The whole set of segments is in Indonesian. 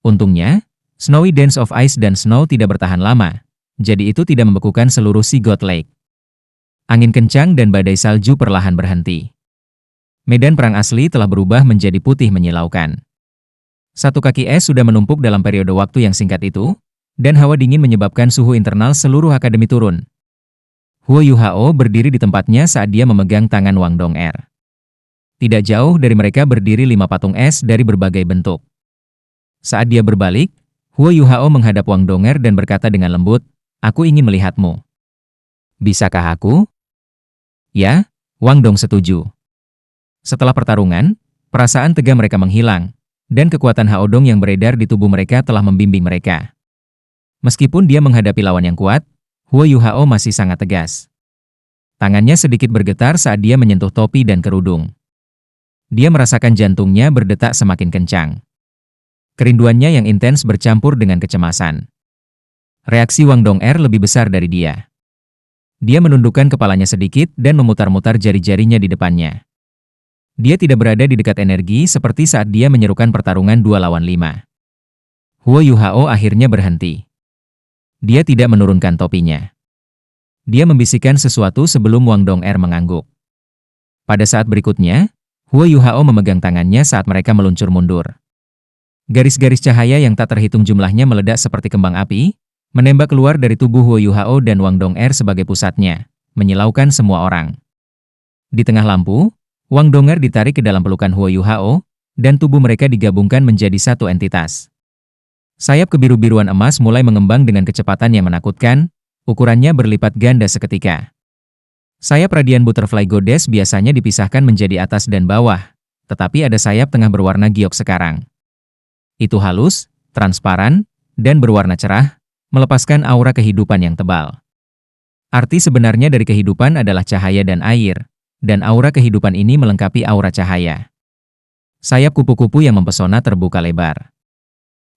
Untungnya, Snowy Dance of Ice dan Snow tidak bertahan lama, jadi itu tidak membekukan seluruh Sea God Lake. Angin kencang dan badai salju perlahan berhenti. Medan perang asli telah berubah menjadi putih menyilaukan. Satu kaki es sudah menumpuk dalam periode waktu yang singkat itu, dan hawa dingin menyebabkan suhu internal seluruh akademi turun. Huo Yuhao berdiri di tempatnya saat dia memegang tangan Wang Dong'er. Tidak jauh dari mereka berdiri 5 patung es dari berbagai bentuk. Saat dia berbalik, Huo Yuhao menghadap Wang Dong'er dan berkata dengan lembut, "Aku ingin melihatmu." "Bisakah aku?" "Ya," Wang Dong setuju. Setelah pertarungan, perasaan tegang mereka menghilang, dan kekuatan Haodong yang beredar di tubuh mereka telah membimbing mereka. Meskipun dia menghadapi lawan yang kuat, Huo Yuhao masih sangat tegas. Tangannya sedikit bergetar saat dia menyentuh topi dan kerudung. Dia merasakan jantungnya berdetak semakin kencang. Kerinduannya yang intens bercampur dengan kecemasan. Reaksi Wang Dong'er lebih besar dari dia. Dia menundukkan kepalanya sedikit dan memutar-mutar jari-jarinya di depannya. Dia tidak berada di dekat energi seperti saat dia menyerukan pertarungan 2 lawan 5. Huo Yuhao akhirnya berhenti. Dia tidak menurunkan topinya. Dia membisikkan sesuatu sebelum Wang Dong'er mengangguk. Pada saat berikutnya, Huo Yuhao memegang tangannya saat mereka meluncur mundur. Garis-garis cahaya yang tak terhitung jumlahnya meledak seperti kembang api, menembak keluar dari tubuh Huo Yuhao dan Wang Dong'er sebagai pusatnya, menyilaukan semua orang. Di tengah lampu, Wang Dong'er ditarik ke dalam pelukan Huo Yuhao, dan tubuh mereka digabungkan menjadi satu entitas. Sayap kebiru-biruan emas mulai mengembang dengan kecepatan yang menakutkan, ukurannya berlipat ganda seketika. Sayap radian Butterfly Goddess biasanya dipisahkan menjadi atas dan bawah, tetapi ada sayap tengah berwarna giok sekarang. Itu halus, transparan, dan berwarna cerah, melepaskan aura kehidupan yang tebal. Arti sebenarnya dari kehidupan adalah cahaya dan air, dan aura kehidupan ini melengkapi aura cahaya. Sayap kupu-kupu yang mempesona terbuka lebar.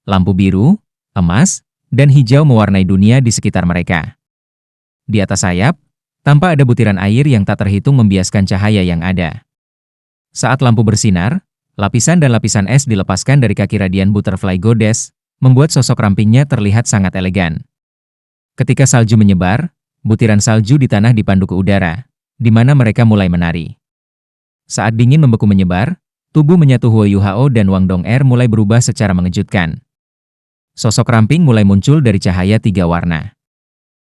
Lampu biru, emas, dan hijau mewarnai dunia di sekitar mereka. Di atas sayap, tampak ada butiran air yang tak terhitung membiaskan cahaya yang ada. Saat lampu bersinar, lapisan dan lapisan es dilepaskan dari kaki radian Butterfly Goddess, membuat sosok rampingnya terlihat sangat elegan. Ketika salju menyebar, butiran salju di tanah dipandu ke udara, di mana mereka mulai menari. Saat dingin membeku menyebar, tubuh menyatu Huo Yuhao dan Wang Dong'er mulai berubah secara mengejutkan. Sosok ramping mulai muncul dari cahaya 3 warna.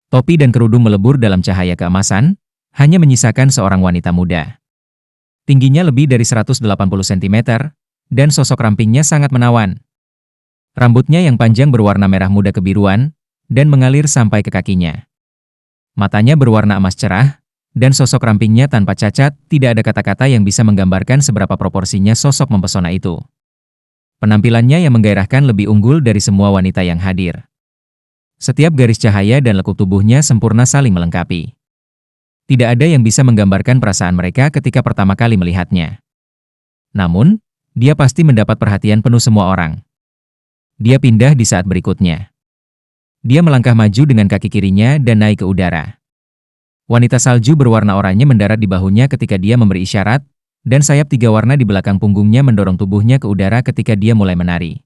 Topi dan kerudung melebur dalam cahaya keemasan, hanya menyisakan seorang wanita muda. Tingginya lebih dari 180 cm, dan sosok rampingnya sangat menawan. Rambutnya yang panjang berwarna merah muda kebiruan, dan mengalir sampai ke kakinya. Matanya berwarna emas cerah, dan sosok rampingnya tanpa cacat, tidak ada kata-kata yang bisa menggambarkan seberapa proporsinya sosok mempesona itu. Penampilannya yang menggairahkan lebih unggul dari semua wanita yang hadir. Setiap garis cahaya dan lekuk tubuhnya sempurna saling melengkapi. Tidak ada yang bisa menggambarkan perasaan mereka ketika pertama kali melihatnya. Namun, dia pasti mendapat perhatian penuh semua orang. Dia pindah di saat berikutnya. Dia melangkah maju dengan kaki kirinya dan naik ke udara. Wanita salju berwarna oranye mendarat di bahunya ketika dia memberi isyarat, dan sayap 3 warna di belakang punggungnya mendorong tubuhnya ke udara ketika dia mulai menari.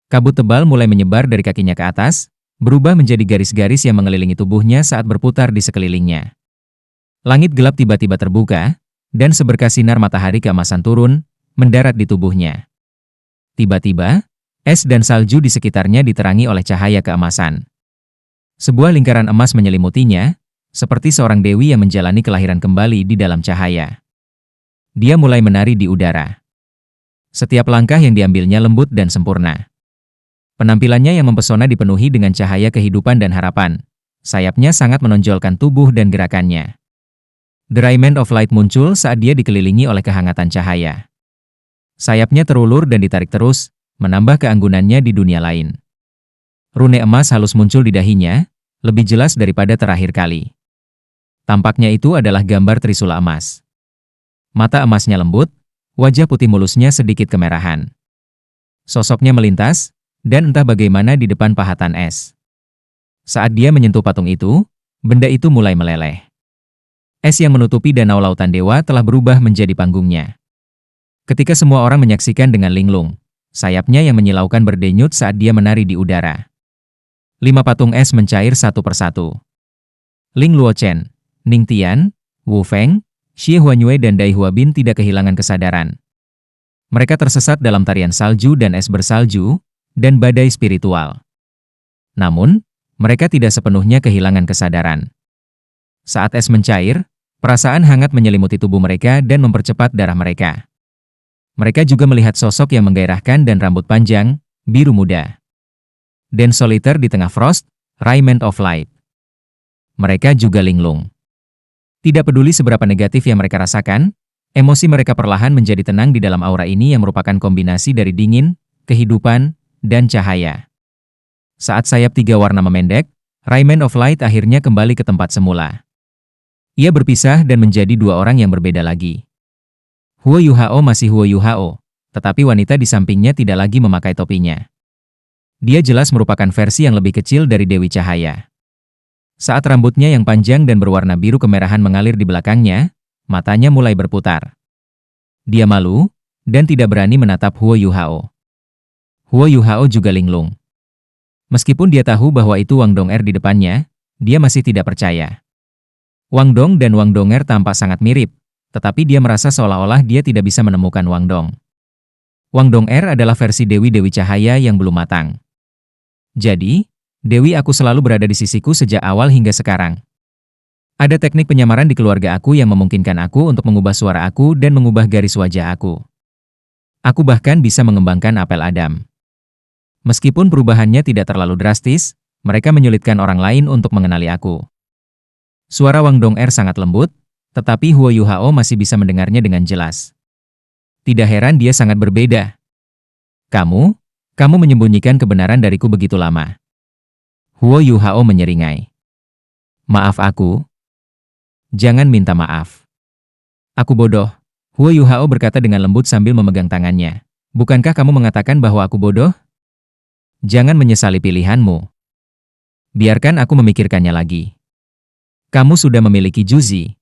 Kabut tebal mulai menyebar dari kakinya ke atas, berubah menjadi garis-garis yang mengelilingi tubuhnya saat berputar di sekelilingnya. Langit gelap tiba-tiba terbuka, dan seberkas sinar matahari keemasan turun, mendarat di tubuhnya. Tiba-tiba, es dan salju di sekitarnya diterangi oleh cahaya keemasan. Sebuah lingkaran emas menyelimutinya, seperti seorang dewi yang menjalani kelahiran kembali di dalam cahaya. Dia mulai menari di udara. Setiap langkah yang diambilnya lembut dan sempurna. Penampilannya yang mempesona dipenuhi dengan cahaya kehidupan dan harapan. Sayapnya sangat menonjolkan tubuh dan gerakannya. The Diamond of Light muncul saat dia dikelilingi oleh kehangatan cahaya. Sayapnya terulur dan ditarik terus, menambah keanggunannya di dunia lain. Rune emas halus muncul di dahinya, lebih jelas daripada terakhir kali. Tampaknya itu adalah gambar trisula emas. Mata emasnya lembut, wajah putih mulusnya sedikit kemerahan. Sosoknya melintas, dan entah bagaimana di depan pahatan es. Saat dia menyentuh patung itu, benda itu mulai meleleh. Es yang menutupi danau lautan dewa telah berubah menjadi panggungnya. Ketika semua orang menyaksikan dengan linglung, sayapnya yang menyilaukan berdenyut saat dia menari di udara. 5 patung es mencair satu persatu. Ling Luochen, Ning Tian, Wu Feng, Xie Huanyue dan Dai Huabin tidak kehilangan kesadaran. Mereka tersesat dalam tarian salju dan es bersalju, dan badai spiritual. Namun, mereka tidak sepenuhnya kehilangan kesadaran. Saat es mencair, perasaan hangat menyelimuti tubuh mereka dan mempercepat darah mereka. Mereka juga melihat sosok yang menggairahkan dan rambut panjang, biru muda. Dan soliter di tengah Frost, Raiment of Light. Mereka juga linglung. Tidak peduli seberapa negatif yang mereka rasakan, emosi mereka perlahan menjadi tenang di dalam aura ini yang merupakan kombinasi dari dingin, kehidupan, dan cahaya. Saat sayap 3 warna memendek, Raiment of Light akhirnya kembali ke tempat semula. Ia berpisah dan menjadi 2 orang yang berbeda lagi. Huo Yuhao masih Huo Yuhao, tetapi wanita di sampingnya tidak lagi memakai topinya. Dia jelas merupakan versi yang lebih kecil dari Dewi Cahaya. Saat rambutnya yang panjang dan berwarna biru kemerahan mengalir di belakangnya, matanya mulai berputar. Dia malu, dan tidak berani menatap Huo Yuhao. Huo Yuhao juga linglung. Meskipun dia tahu bahwa itu Wang Dong'er di depannya, dia masih tidak percaya. Wang Dong dan Wang Dong'er tampak sangat mirip, tetapi dia merasa seolah-olah dia tidak bisa menemukan Wang Dong. Wang Dong'er adalah versi Dewi Cahaya yang belum matang. Jadi, Dewi aku selalu berada di sisiku sejak awal hingga sekarang. Ada teknik penyamaran di keluarga aku yang memungkinkan aku untuk mengubah suara aku dan mengubah garis wajah aku. Aku bahkan bisa mengembangkan apel Adam. Meskipun perubahannya tidak terlalu drastis, mereka menyulitkan orang lain untuk mengenali aku. Suara Wang Dong'er sangat lembut, tetapi Huo Yuhao masih bisa mendengarnya dengan jelas. Tidak heran dia sangat berbeda. Kamu menyembunyikan kebenaran dariku begitu lama. Huo Yuhao menyeringai. Maaf aku. Jangan minta maaf. Aku bodoh. Huo Yuhao berkata dengan lembut sambil memegang tangannya. Bukankah kamu mengatakan bahwa aku bodoh? Jangan menyesali pilihanmu. Biarkan aku memikirkannya lagi. Kamu sudah memiliki Juzi.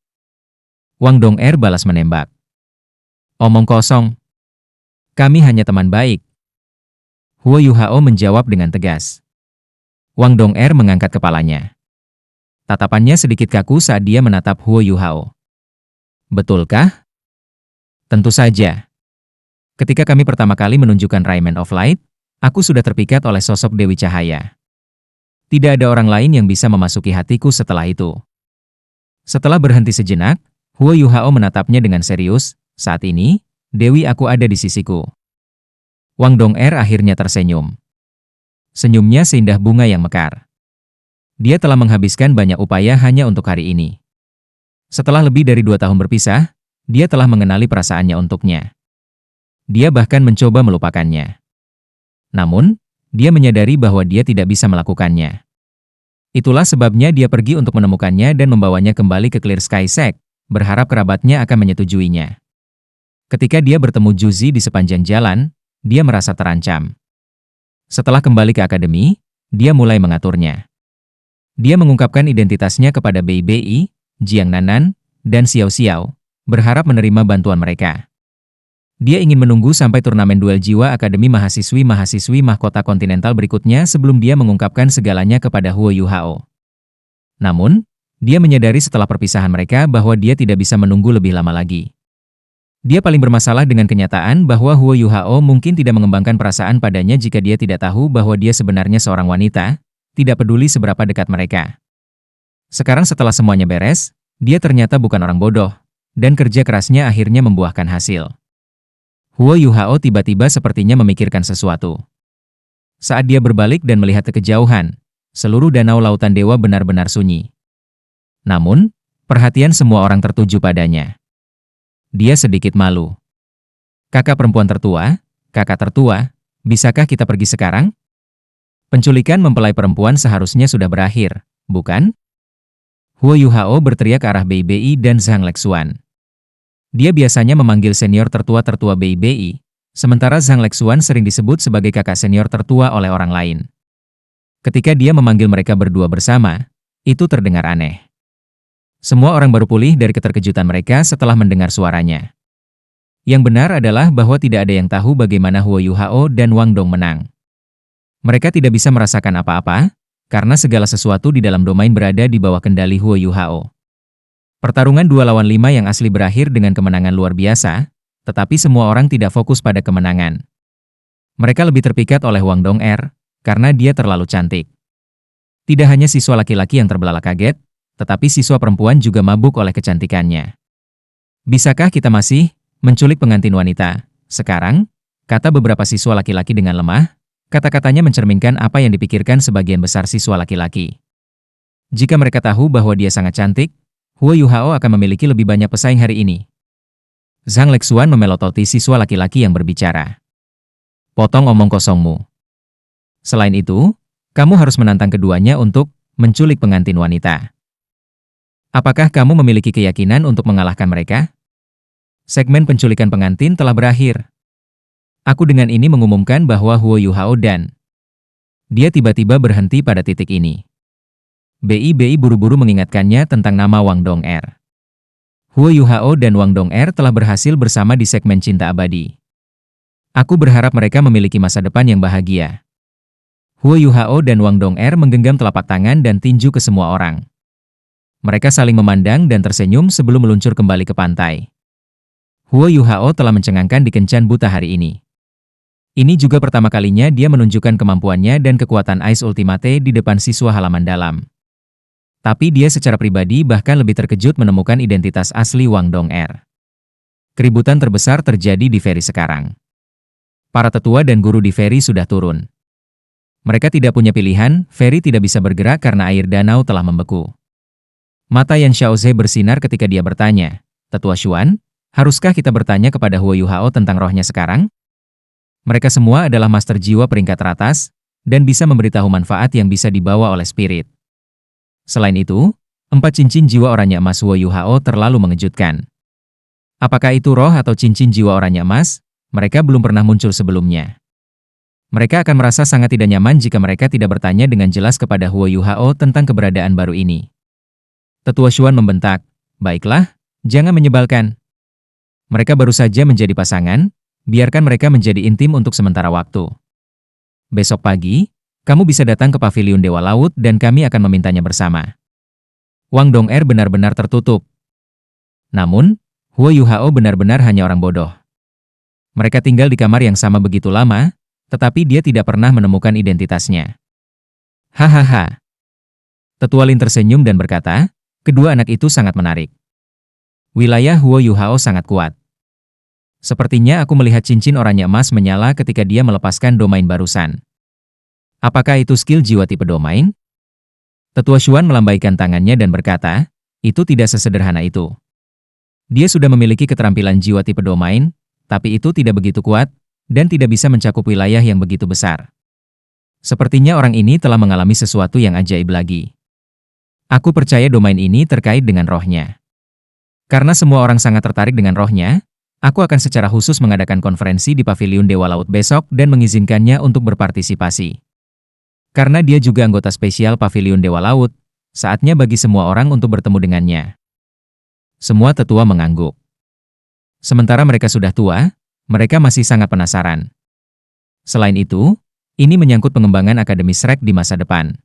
Wang Dong'er balas menembak. Omong kosong. Kami hanya teman baik. Huo Yuhao menjawab dengan tegas. Wang Dong'er mengangkat kepalanya. Tatapannya sedikit kaku saat dia menatap Huo Yuhao. Betulkah? Tentu saja. Ketika kami pertama kali menunjukkan Raiment of Light, aku sudah terpikat oleh sosok Dewi Cahaya. Tidak ada orang lain yang bisa memasuki hatiku setelah itu. Setelah berhenti sejenak, Huo Yuhao menatapnya dengan serius. Saat ini, Dewi aku ada di sisiku. Wang Dong'er akhirnya tersenyum. Senyumnya seindah bunga yang mekar. Dia telah menghabiskan banyak upaya hanya untuk hari ini. Setelah lebih dari 2 tahun berpisah, dia telah mengenali perasaannya untuknya. Dia bahkan mencoba melupakannya. Namun, dia menyadari bahwa dia tidak bisa melakukannya. Itulah sebabnya dia pergi untuk menemukannya dan membawanya kembali ke Clear Sky Sect, berharap kerabatnya akan menyetujuinya. Ketika dia bertemu Juzi di sepanjang jalan, dia merasa terancam. Setelah kembali ke akademi, dia mulai mengaturnya. Dia mengungkapkan identitasnya kepada Bei Bei, Jiang Nanan, dan Xiao Xiao, berharap menerima bantuan mereka. Dia ingin menunggu sampai turnamen duel jiwa Akademi Mahasiswi-Mahasiswi Mahkota Kontinental berikutnya sebelum dia mengungkapkan segalanya kepada Huo Yuhao. Namun, dia menyadari setelah perpisahan mereka bahwa dia tidak bisa menunggu lebih lama lagi. Dia paling bermasalah dengan kenyataan bahwa Huo Yuhao mungkin tidak mengembangkan perasaan padanya jika dia tidak tahu bahwa dia sebenarnya seorang wanita, tidak peduli seberapa dekat mereka. Sekarang setelah semuanya beres, dia ternyata bukan orang bodoh, dan kerja kerasnya akhirnya membuahkan hasil. Huo Yuhao tiba-tiba sepertinya memikirkan sesuatu. Saat dia berbalik dan melihat ke kejauhan, seluruh danau lautan dewa benar-benar sunyi. Namun, perhatian semua orang tertuju padanya. Dia sedikit malu. Kakak perempuan tertua, kakak tertua, bisakah kita pergi sekarang? Penculikan mempelai perempuan seharusnya sudah berakhir, bukan? Huo Yuhao berteriak ke arah Bei Bei dan Zhang Lexuan. Dia biasanya memanggil senior tertua Bei Bei, sementara Zhang Lexuan sering disebut sebagai kakak senior tertua oleh orang lain. Ketika dia memanggil mereka berdua bersama, itu terdengar aneh. Semua orang baru pulih dari keterkejutan mereka setelah mendengar suaranya. Yang benar adalah bahwa tidak ada yang tahu bagaimana Huo Yuhao dan Wang Dong menang. Mereka tidak bisa merasakan apa-apa, karena segala sesuatu di dalam domain berada di bawah kendali Huo Yuhao. Pertarungan 2 lawan 5 yang asli berakhir dengan kemenangan luar biasa, tetapi semua orang tidak fokus pada kemenangan. Mereka lebih terpikat oleh Wang Dong-er, karena dia terlalu cantik. Tidak hanya siswa laki-laki yang terbelalak kaget, tetapi siswa perempuan juga mabuk oleh kecantikannya. Bisakah kita masih menculik pengantin wanita sekarang? Kata beberapa siswa laki-laki dengan lemah, kata-katanya mencerminkan apa yang dipikirkan sebagian besar siswa laki-laki. Jika mereka tahu bahwa dia sangat cantik, Huo Yuhao akan memiliki lebih banyak pesaing hari ini. Zhang Lexuan memelototi siswa laki-laki yang berbicara. Potong omong kosongmu. Selain itu, kamu harus menantang keduanya untuk menculik pengantin wanita. Apakah kamu memiliki keyakinan untuk mengalahkan mereka? Segmen penculikan pengantin telah berakhir. Aku dengan ini mengumumkan bahwa Huo Yuhao dan dia tiba-tiba berhenti pada titik ini. BI buru-buru mengingatkannya tentang nama Wang Dong-er. Huo Yuhao dan Wang Dong-er telah berhasil bersama di segmen cinta abadi. Aku berharap mereka memiliki masa depan yang bahagia. Huo Yuhao dan Wang Dong-er menggenggam telapak tangan dan tinju ke semua orang. Mereka saling memandang dan tersenyum sebelum meluncur kembali ke pantai. Huo Yuhao telah mencengangkan di kencan buta hari ini. Ini juga pertama kalinya dia menunjukkan kemampuannya dan kekuatan Ice Ultimate di depan siswa halaman dalam. Tapi dia secara pribadi bahkan lebih terkejut menemukan identitas asli Wang Dong-er. Keributan terbesar terjadi di Feri sekarang. Para tetua dan guru di Feri sudah turun. Mereka tidak punya pilihan, Feri tidak bisa bergerak karena air danau telah membeku. Mata Yan Xiaoze bersinar ketika dia bertanya, Tetua Xuan, haruskah kita bertanya kepada Huo Yuhao tentang rohnya sekarang? Mereka semua adalah master jiwa peringkat teratas, dan bisa memberitahu manfaat yang bisa dibawa oleh spirit. Selain itu, 4 cincin jiwa oranye emas Huo Yuhao terlalu mengejutkan. Apakah itu roh atau cincin jiwa oranye emas? Mereka belum pernah muncul sebelumnya. Mereka akan merasa sangat tidak nyaman jika mereka tidak bertanya dengan jelas kepada Huo Yuhao tentang keberadaan baru ini. Tetua Xuan membentak, baiklah, jangan menyebalkan. Mereka baru saja menjadi pasangan, biarkan mereka menjadi intim untuk sementara waktu. Besok pagi, kamu bisa datang ke paviliun Dewa Laut dan kami akan memintanya bersama. Wang Dong-er benar-benar tertutup. Namun, Huo Yuhao benar-benar hanya orang bodoh. Mereka tinggal di kamar yang sama begitu lama, tetapi dia tidak pernah menemukan identitasnya. Hahaha. Tetua Lin tersenyum dan berkata, kedua anak itu sangat menarik. Wilayah Huo Yuhao sangat kuat. Sepertinya aku melihat cincin oranye emas menyala ketika dia melepaskan domain barusan. Apakah itu skill jiwa tipe domain? Tetua Xuan melambaikan tangannya dan berkata, itu tidak sesederhana itu. Dia sudah memiliki keterampilan jiwa tipe domain, tapi itu tidak begitu kuat, dan tidak bisa mencakup wilayah yang begitu besar. Sepertinya orang ini telah mengalami sesuatu yang ajaib lagi. Aku percaya domain ini terkait dengan rohnya. Karena semua orang sangat tertarik dengan rohnya, aku akan secara khusus mengadakan konferensi di Paviliun Dewa Laut besok dan mengizinkannya untuk berpartisipasi. Karena dia juga anggota spesial Paviliun Dewa Laut, saatnya bagi semua orang untuk bertemu dengannya. Semua tetua mengangguk. Sementara mereka sudah tua, mereka masih sangat penasaran. Selain itu, ini menyangkut pengembangan Akademi Shrek di masa depan.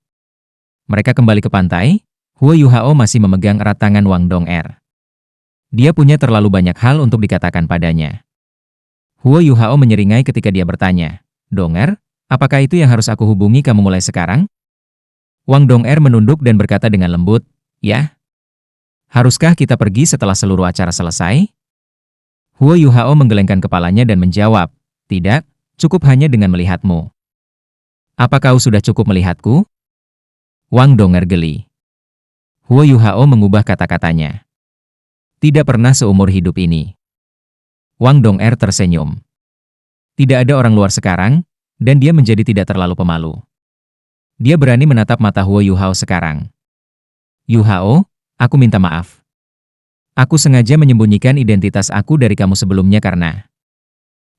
Mereka kembali ke pantai, Huo Yuhao masih memegang erat tangan Wang Dong-er. Dia punya terlalu banyak hal untuk dikatakan padanya. Huo Yuhao menyeringai ketika dia bertanya, Dong-er, apakah itu yang harus aku hubungi kamu mulai sekarang? Wang Dong-er menunduk dan berkata dengan lembut, ya. Haruskah kita pergi setelah seluruh acara selesai? Huo Yuhao menggelengkan kepalanya dan menjawab, tidak, cukup hanya dengan melihatmu. Apa kau sudah cukup melihatku? Wang Dong-er geli. Huo Yuhao mengubah kata-katanya. Tidak pernah seumur hidup ini. Wang Dong-er tersenyum. Tidak ada orang luar sekarang, dan dia menjadi tidak terlalu pemalu. Dia berani menatap mata Huo Yuhao sekarang. Yuhao, aku minta maaf. Aku sengaja menyembunyikan identitas aku dari kamu sebelumnya karena...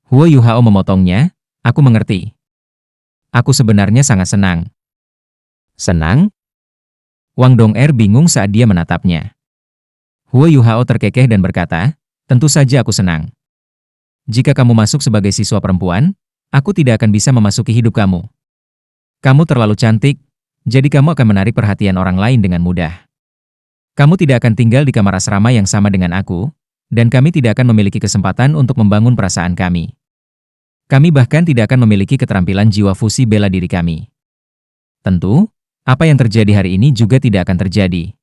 Huo Yuhao memotongnya, aku mengerti. Aku sebenarnya sangat senang. Senang? Wang Dong-er bingung saat dia menatapnya. Huo Yuhao terkekeh dan berkata, tentu saja aku senang. Jika kamu masuk sebagai siswa perempuan, aku tidak akan bisa memasuki hidup kamu. Kamu terlalu cantik, jadi kamu akan menarik perhatian orang lain dengan mudah. Kamu tidak akan tinggal di kamar asrama yang sama dengan aku, dan kami tidak akan memiliki kesempatan untuk membangun perasaan kami. Kami bahkan tidak akan memiliki keterampilan jiwa fusi bela diri kami. Tentu, apa yang terjadi hari ini juga tidak akan terjadi.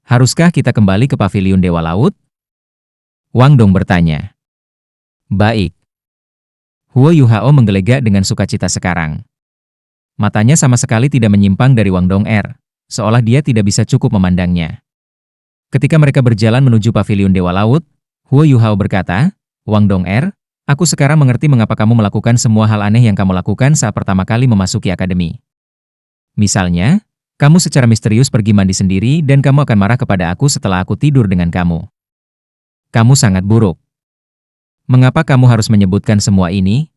Haruskah kita kembali ke paviliun Dewa Laut? Wang Dong bertanya. Baik. Huo Yuhao menggelegak dengan sukacita sekarang. Matanya sama sekali tidak menyimpang dari Wang Dong-er, seolah dia tidak bisa cukup memandangnya. Ketika mereka berjalan menuju paviliun Dewa Laut, Huo Yuhao berkata, Wang Dong-er, aku sekarang mengerti mengapa kamu melakukan semua hal aneh yang kamu lakukan saat pertama kali memasuki akademi. Misalnya, kamu secara misterius pergi mandi sendiri dan kamu akan marah kepada aku setelah aku tidur dengan kamu. Kamu sangat buruk. Mengapa kamu harus menyebutkan semua ini?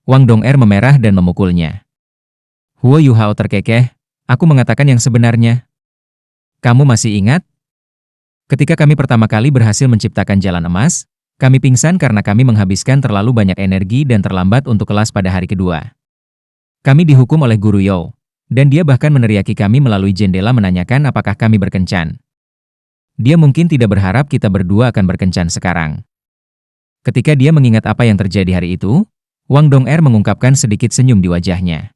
Wang Dong-er memerah dan memukulnya. Huo Yuhao terkekeh, aku mengatakan yang sebenarnya. Kamu masih ingat? Ketika kami pertama kali berhasil menciptakan jalan emas, kami pingsan karena kami menghabiskan terlalu banyak energi dan terlambat untuk kelas pada hari kedua. Kami dihukum oleh Guru You, dan dia bahkan meneriaki kami melalui jendela menanyakan apakah kami berkencan. Dia mungkin tidak berharap kita berdua akan berkencan sekarang. Ketika dia mengingat apa yang terjadi hari itu, Wang Dong-er mengungkapkan sedikit senyum di wajahnya.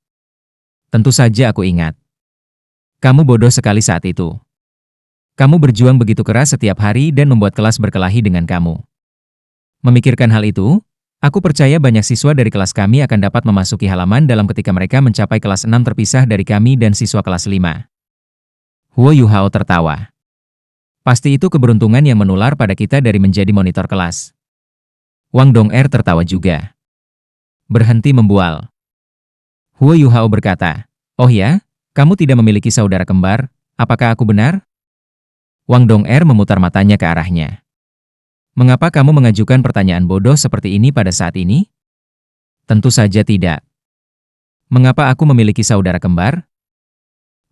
Tentu saja aku ingat. Kamu bodoh sekali saat itu. Kamu berjuang begitu keras setiap hari dan membuat kelas berkelahi dengan kamu. Memikirkan hal itu, aku percaya banyak siswa dari kelas kami akan dapat memasuki halaman dalam ketika mereka mencapai kelas 6 terpisah dari kami dan siswa kelas 5. Huo Yuhao tertawa. Pasti itu keberuntungan yang menular pada kita dari menjadi monitor kelas. Wang Dong-er tertawa juga. Berhenti membual. Huo Yuhao berkata, oh ya, kamu tidak memiliki saudara kembar, apakah aku benar? Wang Dong-er memutar matanya ke arahnya. Mengapa kamu mengajukan pertanyaan bodoh seperti ini pada saat ini? Tentu saja tidak. Mengapa aku memiliki saudara kembar?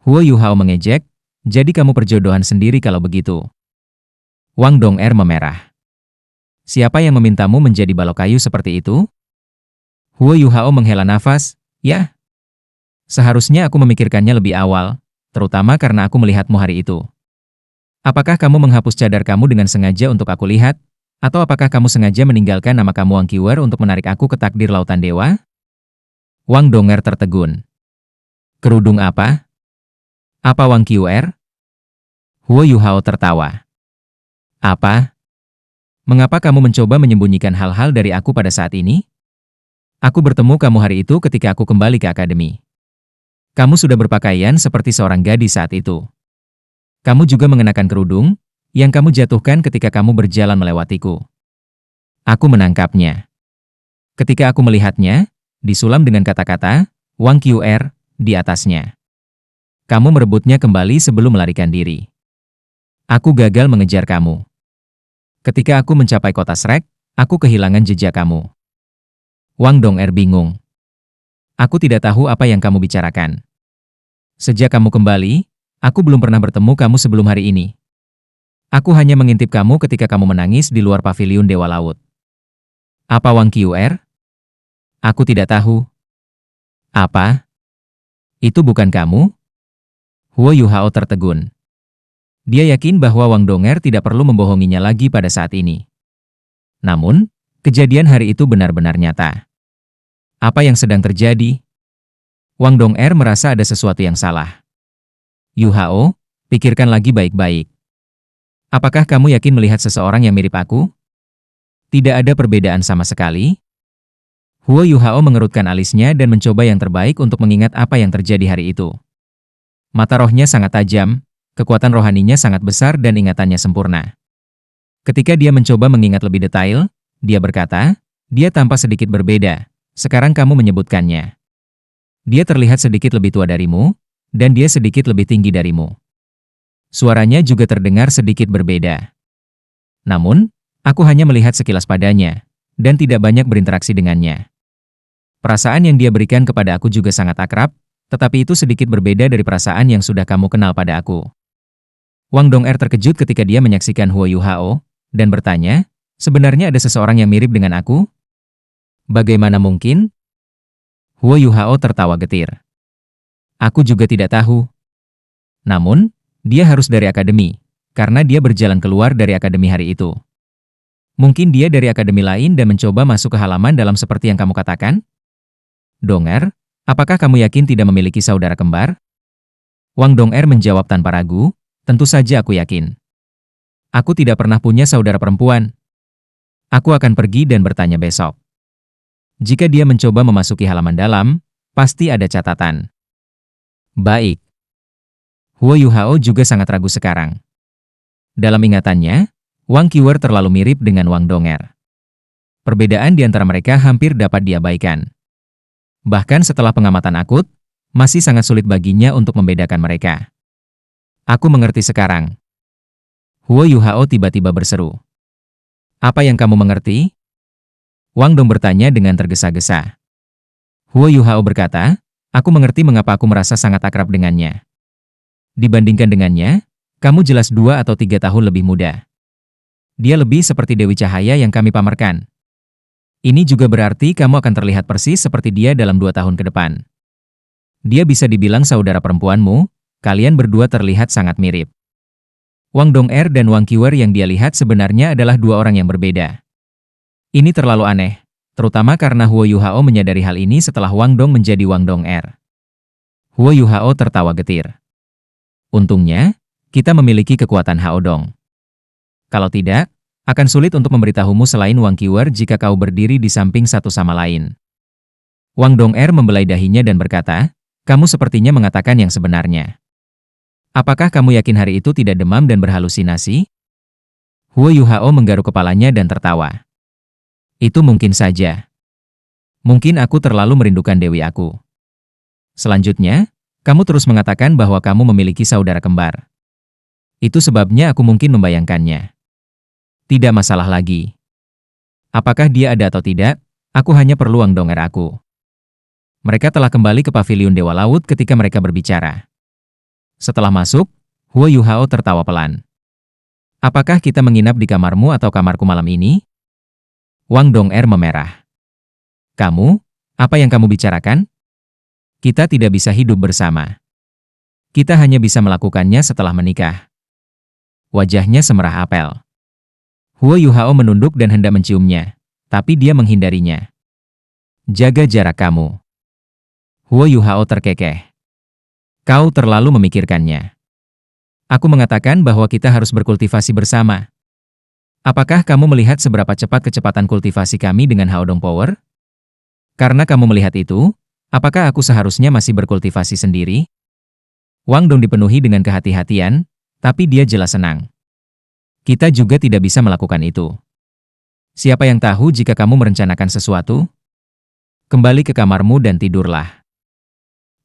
Huo Yuhao mengejek, jadi kamu perjodohan sendiri kalau begitu. Wang Dong-er memerah. Siapa yang memintamu menjadi balok kayu seperti itu? Huo Yuhao menghela nafas, ya. Seharusnya aku memikirkannya lebih awal, terutama karena aku melihatmu hari itu. Apakah kamu menghapus cadar kamu dengan sengaja untuk aku lihat? Atau apakah kamu sengaja meninggalkan nama kamu Wang Qiuer untuk menarik aku ke takdir lautan dewa? Wang Dong-er tertegun. Kerudung apa? Apa Wang Qiuer? Huo Yuhao tertawa. Apa? Mengapa kamu mencoba menyembunyikan hal-hal dari aku pada saat ini? Aku bertemu kamu hari itu ketika aku kembali ke akademi. Kamu sudah berpakaian seperti seorang gadis saat itu. Kamu juga mengenakan kerudung, yang kamu jatuhkan ketika kamu berjalan melewatiku. Aku menangkapnya. Ketika aku melihatnya, disulam dengan kata-kata, Wang Qiuer, di atasnya. Kamu merebutnya kembali sebelum melarikan diri. Aku gagal mengejar kamu. Ketika aku mencapai kota Shrek, aku kehilangan jejak kamu. Wang Dong-er bingung. Aku tidak tahu apa yang kamu bicarakan. Sejak kamu kembali, aku belum pernah bertemu kamu sebelum hari ini. Aku hanya mengintip kamu ketika kamu menangis di luar paviliun Dewa Laut. Apa Wang Qiuer? Aku tidak tahu. Apa? Itu bukan kamu? Huo Yuhao tertegun. Dia yakin bahwa Wang Dong-er tidak perlu membohonginya lagi pada saat ini. Namun, kejadian hari itu benar-benar nyata. Apa yang sedang terjadi? Wang Dong-er merasa ada sesuatu yang salah. Yuhao, pikirkan lagi baik-baik. Apakah kamu yakin melihat seseorang yang mirip aku? Tidak ada perbedaan sama sekali. Huo Yuhao mengerutkan alisnya dan mencoba yang terbaik untuk mengingat apa yang terjadi hari itu. Mata rohnya sangat tajam, kekuatan rohaninya sangat besar dan ingatannya sempurna. Ketika dia mencoba mengingat lebih detail, dia berkata, dia tampak sedikit berbeda, sekarang kamu menyebutkannya. Dia terlihat sedikit lebih tua darimu, dan dia sedikit lebih tinggi darimu. Suaranya juga terdengar sedikit berbeda. Namun, aku hanya melihat sekilas padanya, dan tidak banyak berinteraksi dengannya. Perasaan yang dia berikan kepada aku juga sangat akrab, tetapi itu sedikit berbeda dari perasaan yang sudah kamu kenal pada aku. Wang Dong-er terkejut ketika dia menyaksikan Huo Yuhao, dan bertanya, Sebenarnya ada seseorang yang mirip dengan aku? Bagaimana mungkin? Huo Yuhao tertawa getir. Aku juga tidak tahu. Namun, dia harus dari akademi, karena dia berjalan keluar dari akademi hari itu. Mungkin dia dari akademi lain dan mencoba masuk ke halaman dalam seperti yang kamu katakan? Dong-er, apakah kamu yakin tidak memiliki saudara kembar? Wang Dong-er menjawab tanpa ragu, tentu saja aku yakin. Aku tidak pernah punya saudara perempuan. Aku akan pergi dan bertanya besok. Jika dia mencoba memasuki halaman dalam, pasti ada catatan. Baik. Huo Yuhao juga sangat ragu sekarang. Dalam ingatannya, Wang Qiwer terlalu mirip dengan Wang Dong-er. Perbedaan di antara mereka hampir dapat diabaikan. Bahkan setelah pengamatan akut, masih sangat sulit baginya untuk membedakan mereka. Aku mengerti sekarang. Huo Yuhao tiba-tiba berseru. Apa yang kamu mengerti? Wang Dong bertanya dengan tergesa-gesa. Huo Yuhao berkata, aku mengerti mengapa aku merasa sangat akrab dengannya. Dibandingkan dengannya, kamu jelas 2 atau 3 tahun lebih muda. Dia lebih seperti Dewi Cahaya yang kami pamerkan. Ini juga berarti kamu akan terlihat persis seperti dia dalam 2 tahun ke depan. Dia bisa dibilang saudara perempuanmu, kalian berdua terlihat sangat mirip. Wang Dong-er dan Wang Qiwer yang dia lihat sebenarnya adalah 2 orang yang berbeda. Ini terlalu aneh, terutama karena Huo Yuhao menyadari hal ini setelah Wang Dong menjadi Wang Dong-er. Huo Yuhao tertawa getir. Untungnya, kita memiliki kekuatan Hao Dong. Kalau tidak, akan sulit untuk memberitahumu selain Wang Qiwer jika kau berdiri di samping satu sama lain. Wang Dong-er membelai dahinya dan berkata, kamu sepertinya mengatakan yang sebenarnya. Apakah kamu yakin hari itu tidak demam dan berhalusinasi? Huo Yuhao menggaruk kepalanya dan tertawa. Itu mungkin saja. Mungkin aku terlalu merindukan Dewi aku. Selanjutnya, kamu terus mengatakan bahwa kamu memiliki saudara kembar. Itu sebabnya aku mungkin membayangkannya. Tidak masalah lagi. Apakah dia ada atau tidak, aku hanya perlu Wang Dong-er aku. Mereka telah kembali ke paviliun Dewa Laut ketika mereka berbicara. Setelah masuk, Huo Yuhao tertawa pelan. Apakah kita menginap di kamarmu atau kamarku malam ini? Wang Dong-er memerah. Kamu, apa yang kamu bicarakan? Kita tidak bisa hidup bersama. Kita hanya bisa melakukannya setelah menikah. Wajahnya semerah apel. Huo Yuhao menunduk dan hendak menciumnya, tapi dia menghindarinya. Jaga jarak kamu. Huo Yuhao terkekeh. Kau terlalu memikirkannya. Aku mengatakan bahwa kita harus berkultivasi bersama. Apakah kamu melihat seberapa cepat kecepatan kultivasi kami dengan Hao Dong Power? Karena kamu melihat itu, apakah aku seharusnya masih berkultivasi sendiri? Wang Dong dipenuhi dengan kehati-hatian, tapi dia jelas senang. Kita juga tidak bisa melakukan itu. Siapa yang tahu jika kamu merencanakan sesuatu? Kembali ke kamarmu dan tidurlah.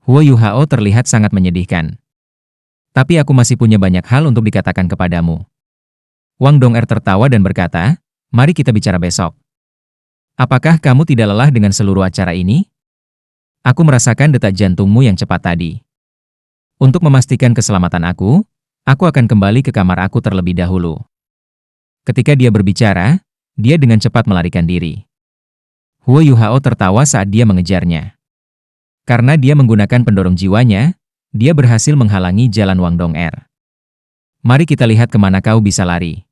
Huo Yuhao terlihat sangat menyedihkan. Tapi aku masih punya banyak hal untuk dikatakan kepadamu. Wang Dong-er tertawa dan berkata, mari kita bicara besok. Apakah kamu tidak lelah dengan seluruh acara ini? Aku merasakan detak jantungmu yang cepat tadi. Untuk memastikan keselamatan aku akan kembali ke kamar aku terlebih dahulu. Ketika dia berbicara, dia dengan cepat melarikan diri. Huo Yuhao tertawa saat dia mengejarnya. Karena dia menggunakan pendorong jiwanya, dia berhasil menghalangi jalan Wang Dong-er. Mari kita lihat kemana kau bisa lari.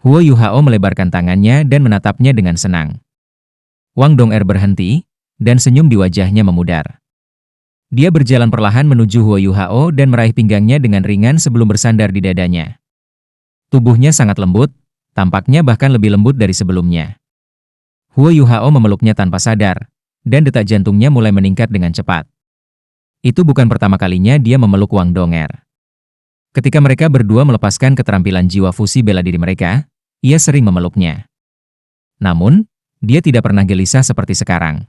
Huo Yuhao melebarkan tangannya dan menatapnya dengan senang. Wang Dong-er berhenti, dan senyum di wajahnya memudar. Dia berjalan perlahan menuju Huo Yuhao dan meraih pinggangnya dengan ringan sebelum bersandar di dadanya. Tubuhnya sangat lembut, tampaknya bahkan lebih lembut dari sebelumnya. Huo Yuhao memeluknya tanpa sadar, dan detak jantungnya mulai meningkat dengan cepat. Itu bukan pertama kalinya dia memeluk Wang Dong-er. Ketika mereka berdua melepaskan keterampilan jiwa fusi bela diri mereka, ia sering memeluknya. Namun, dia tidak pernah gelisah seperti sekarang.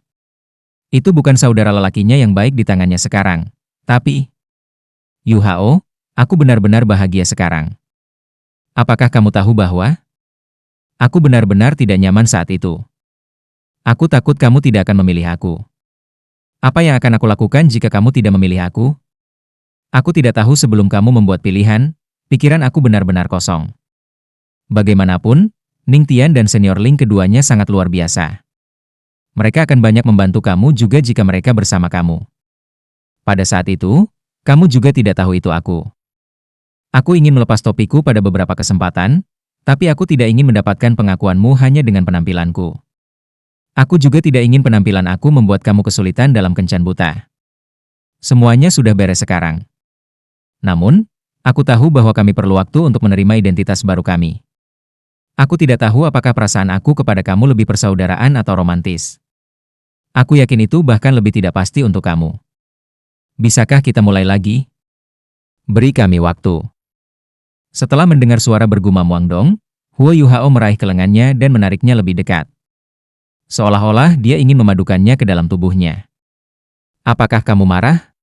Itu bukan saudara lelakinya yang baik di tangannya sekarang, tapi... Yuhao, aku benar-benar bahagia sekarang. Apakah kamu tahu bahwa... Aku benar-benar tidak nyaman saat itu. Aku takut kamu tidak akan memilih aku. Apa yang akan aku lakukan jika kamu tidak memilih aku? Aku tidak tahu sebelum kamu membuat pilihan, pikiran aku benar-benar kosong. Bagaimanapun, Ning Tian dan Senior Ling keduanya sangat luar biasa. Mereka akan banyak membantu kamu juga jika mereka bersama kamu. Pada saat itu, kamu juga tidak tahu itu aku. Aku ingin melepas topiku pada beberapa kesempatan, tapi aku tidak ingin mendapatkan pengakuanmu hanya dengan penampilanku. Aku juga tidak ingin penampilan aku membuat kamu kesulitan dalam kencan buta. Semuanya sudah beres sekarang. Namun, aku tahu bahwa kami perlu waktu untuk menerima identitas baru kami. Aku tidak tahu apakah perasaan aku kepada kamu lebih persaudaraan atau romantis. Aku yakin itu bahkan lebih tidak pasti untuk kamu. Bisakah kita mulai lagi? Beri kami waktu. Setelah mendengar suara bergumam Wang Dong, Huo Yuhao meraih ke lengannya dan menariknya lebih dekat. Seolah-olah dia ingin memadukannya ke dalam tubuhnya. Apakah kamu marah?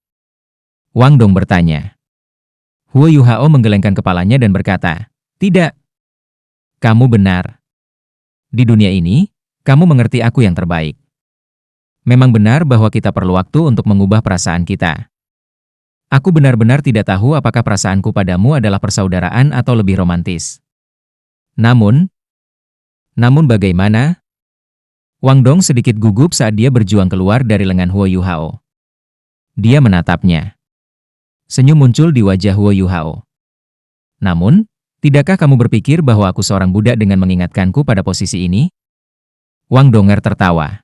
Wang Dong bertanya. Huo Yuhao menggelengkan kepalanya dan berkata, tidak. Kamu benar. Di dunia ini, kamu mengerti aku yang terbaik. Memang benar bahwa kita perlu waktu untuk mengubah perasaan kita. Aku benar-benar tidak tahu apakah perasaanku padamu adalah persaudaraan atau lebih romantis. Namun bagaimana? Wang Dong sedikit gugup saat dia berjuang keluar dari lengan Huo Yuhao. Dia menatapnya. Senyum muncul di wajah Huo Yuhao. Namun, tidakkah kamu berpikir bahwa aku seorang budak dengan mengingatkanku pada posisi ini? Wang Donger tertawa.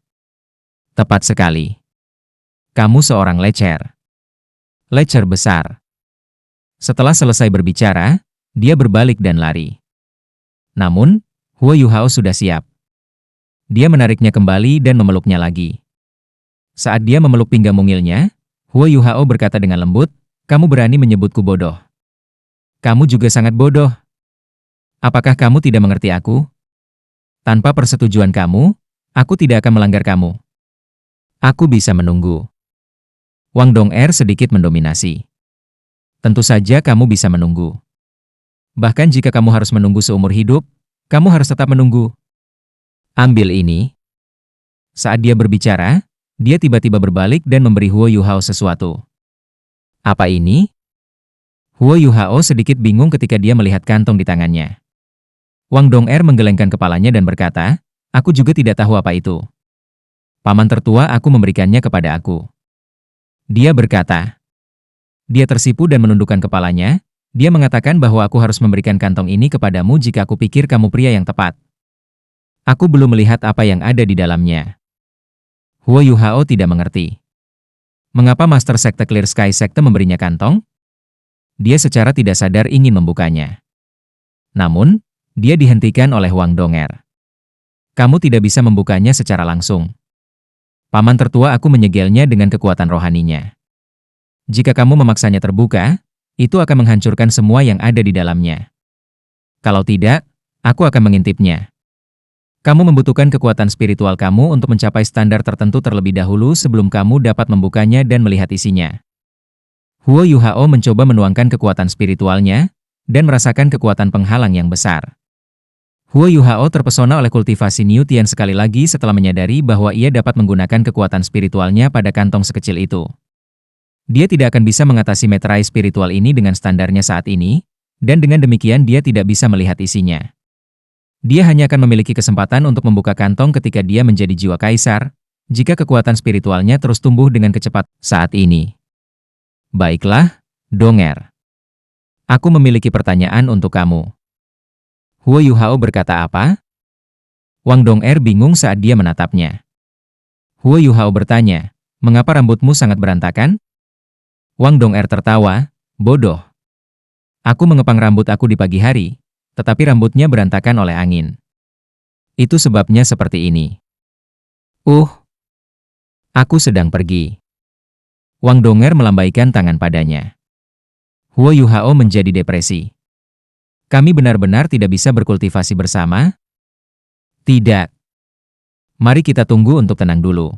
Tepat sekali. Kamu seorang lecer. Lecer besar. Setelah selesai berbicara, dia berbalik dan lari. Namun, Huo Yuhao sudah siap. Dia menariknya kembali dan memeluknya lagi. Saat dia memeluk pinggang mungilnya, Huo Yuhao berkata dengan lembut, kamu berani menyebutku bodoh. Kamu juga sangat bodoh. Apakah kamu tidak mengerti aku? Tanpa persetujuan kamu, aku tidak akan melanggar kamu. Aku bisa menunggu. Wang Dong'er sedikit mendominasi. Tentu saja kamu bisa menunggu. Bahkan jika kamu harus menunggu seumur hidup, kamu harus tetap menunggu. Ambil ini. Saat dia berbicara, dia tiba-tiba berbalik dan memberi Huo Yuhao sesuatu. Apa ini? Huo Yuhao sedikit bingung ketika dia melihat kantong di tangannya. Wang Dong'er menggelengkan kepalanya dan berkata, aku juga tidak tahu apa itu. Paman tertua aku memberikannya kepada aku. Dia berkata. Dia tersipu dan menundukkan kepalanya. Dia mengatakan bahwa aku harus memberikan kantong ini kepadamu jika aku pikir kamu pria yang tepat. Aku belum melihat apa yang ada di dalamnya. Huo Yuhao tidak mengerti. Mengapa Master Sekte Clear Sky Sekte memberinya kantong? Dia secara tidak sadar ingin membukanya. Namun, dia dihentikan oleh Wang Dong'er. Kamu tidak bisa membukanya secara langsung. Paman tertua aku menyegelnya dengan kekuatan rohaninya. Jika kamu memaksanya terbuka, itu akan menghancurkan semua yang ada di dalamnya. Kalau tidak, aku akan mengintipnya. Kamu membutuhkan kekuatan spiritual kamu untuk mencapai standar tertentu terlebih dahulu sebelum kamu dapat membukanya dan melihat isinya. Huo Yuhao mencoba menuangkan kekuatan spiritualnya dan merasakan kekuatan penghalang yang besar. Huo Yuhao terpesona oleh kultivasi Niu Tian sekali lagi setelah menyadari bahwa ia dapat menggunakan kekuatan spiritualnya pada kantong sekecil itu. Dia tidak akan bisa mengatasi meterai spiritual ini dengan standarnya saat ini, dan dengan demikian dia tidak bisa melihat isinya. Dia hanya akan memiliki kesempatan untuk membuka kantong ketika dia menjadi jiwa kaisar, jika kekuatan spiritualnya terus tumbuh dengan kecepatan saat ini. Baiklah, Dong'er. Aku memiliki pertanyaan untuk kamu. Huo Yuhao berkata apa? Wang Dong'er bingung saat dia menatapnya. Huo Yuhao bertanya, mengapa rambutmu sangat berantakan? Wang Dong'er tertawa, bodoh. Aku mengepang rambut aku di pagi hari, tetapi rambutnya berantakan oleh angin. Itu sebabnya seperti ini. Aku sedang pergi. Wang Dong'er melambaikan tangan padanya. Huo Yuhao menjadi depresi. Kami benar-benar tidak bisa berkultivasi bersama? Tidak. Mari kita tunggu untuk tenang dulu.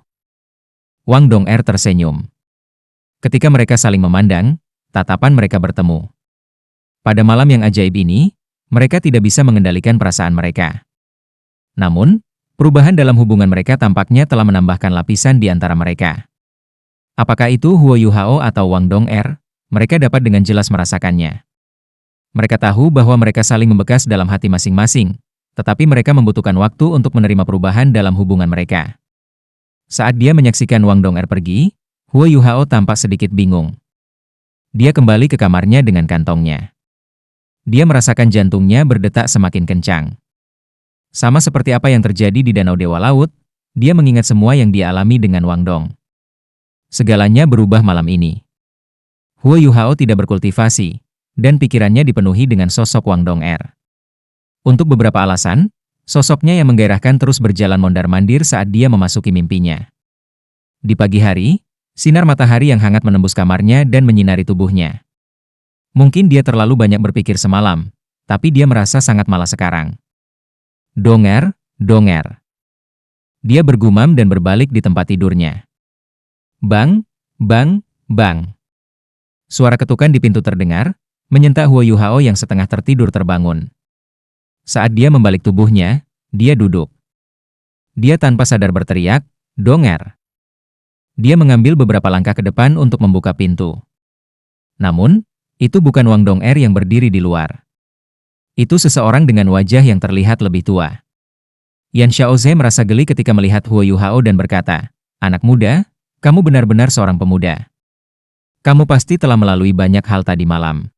Wang Dong'er tersenyum. Ketika mereka saling memandang, tatapan mereka bertemu. Pada malam yang ajaib ini, mereka tidak bisa mengendalikan perasaan mereka. Namun, perubahan dalam hubungan mereka tampaknya telah menambahkan lapisan di antara mereka. Apakah itu Huo Yuhao atau Wang Dong'er? Mereka dapat dengan jelas merasakannya. Mereka tahu bahwa mereka saling membekas dalam hati masing-masing, Tetapi mereka membutuhkan waktu untuk menerima perubahan dalam hubungan mereka. Saat dia menyaksikan Wang Dong'er pergi, Huo Yuhao tampak sedikit bingung. Dia kembali ke kamarnya dengan kantongnya. Dia merasakan jantungnya berdetak semakin kencang. Sama seperti apa yang terjadi di Danau Dewa Laut, dia mengingat semua yang dia alami dengan Wang Dong. Segalanya berubah malam ini. Huo Yuhao tidak berkultivasi, dan pikirannya dipenuhi dengan sosok Wang Dong'er. Untuk beberapa alasan, sosoknya yang menggairahkan terus berjalan mondar-mandir saat dia memasuki mimpinya. Di pagi hari, sinar matahari yang hangat menembus kamarnya dan menyinari tubuhnya. Mungkin dia terlalu banyak berpikir semalam, tapi dia merasa sangat malas sekarang. Dong'er, Dong'er. Dia bergumam dan berbalik di tempat tidurnya. Bang, bang, bang. Suara ketukan di pintu terdengar, menyentak Huo Yuhao yang setengah tertidur terbangun. Saat dia membalik tubuhnya, dia duduk. Dia tanpa sadar berteriak, Dong'er. Dia mengambil beberapa langkah ke depan untuk membuka pintu. Namun, itu bukan Wang Dong'er yang berdiri di luar. Itu seseorang dengan wajah yang terlihat lebih tua. Yan Xiaoze merasa geli ketika melihat Huo Yuhao dan berkata, "Anak muda, kamu benar-benar seorang pemuda. Kamu pasti telah melalui banyak hal tadi malam."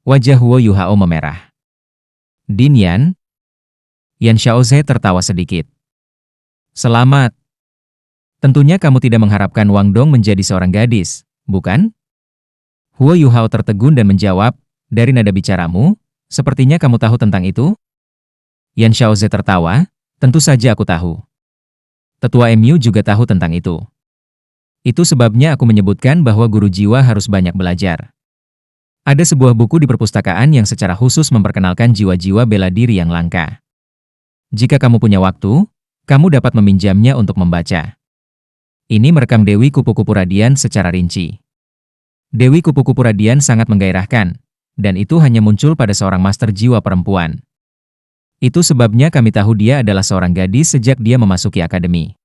Wajah Huo Yuhao memerah. "Din Yan?" Yan Xiaoze tertawa sedikit. "Selamat. Tentunya kamu tidak mengharapkan Wang Dong menjadi seorang gadis, bukan?" Huo Yuhao tertegun dan menjawab, "Dari nada bicaramu, sepertinya kamu tahu tentang itu?" Yan Xiaoze tertawa, "Tentu saja aku tahu. Tetua MU juga tahu tentang itu. Itu sebabnya aku menyebutkan bahwa guru jiwa harus banyak belajar. Ada sebuah buku di perpustakaan yang secara khusus memperkenalkan jiwa-jiwa bela diri yang langka. Jika kamu punya waktu, kamu dapat meminjamnya untuk membaca. Ini merekam Dewi Kupu-Kupu Radian secara rinci. Dewi Kupu-Kupu Radian sangat menggairahkan, dan itu hanya muncul pada seorang master jiwa perempuan. Itu sebabnya kami tahu dia adalah seorang gadis sejak dia memasuki akademi."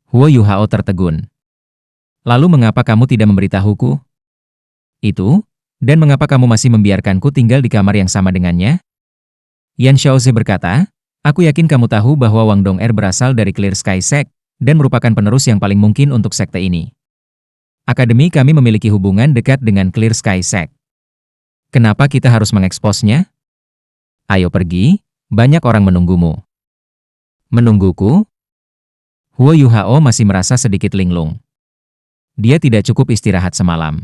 Huo Yuhao tertegun. "Lalu mengapa kamu tidak memberitahuku itu? Dan mengapa kamu masih membiarkanku tinggal di kamar yang sama dengannya?" Yan Xiaoze berkata, "Aku yakin kamu tahu bahwa Wang Dong'er berasal dari Clear Sky Sect dan merupakan penerus yang paling mungkin untuk sekte ini. Akademi kami memiliki hubungan dekat dengan Clear Sky Sect. Kenapa kita harus mengeksposnya? Ayo pergi, banyak orang menunggumu." "Menungguku?" Huo Yuhao masih merasa sedikit linglung. Dia tidak cukup istirahat semalam.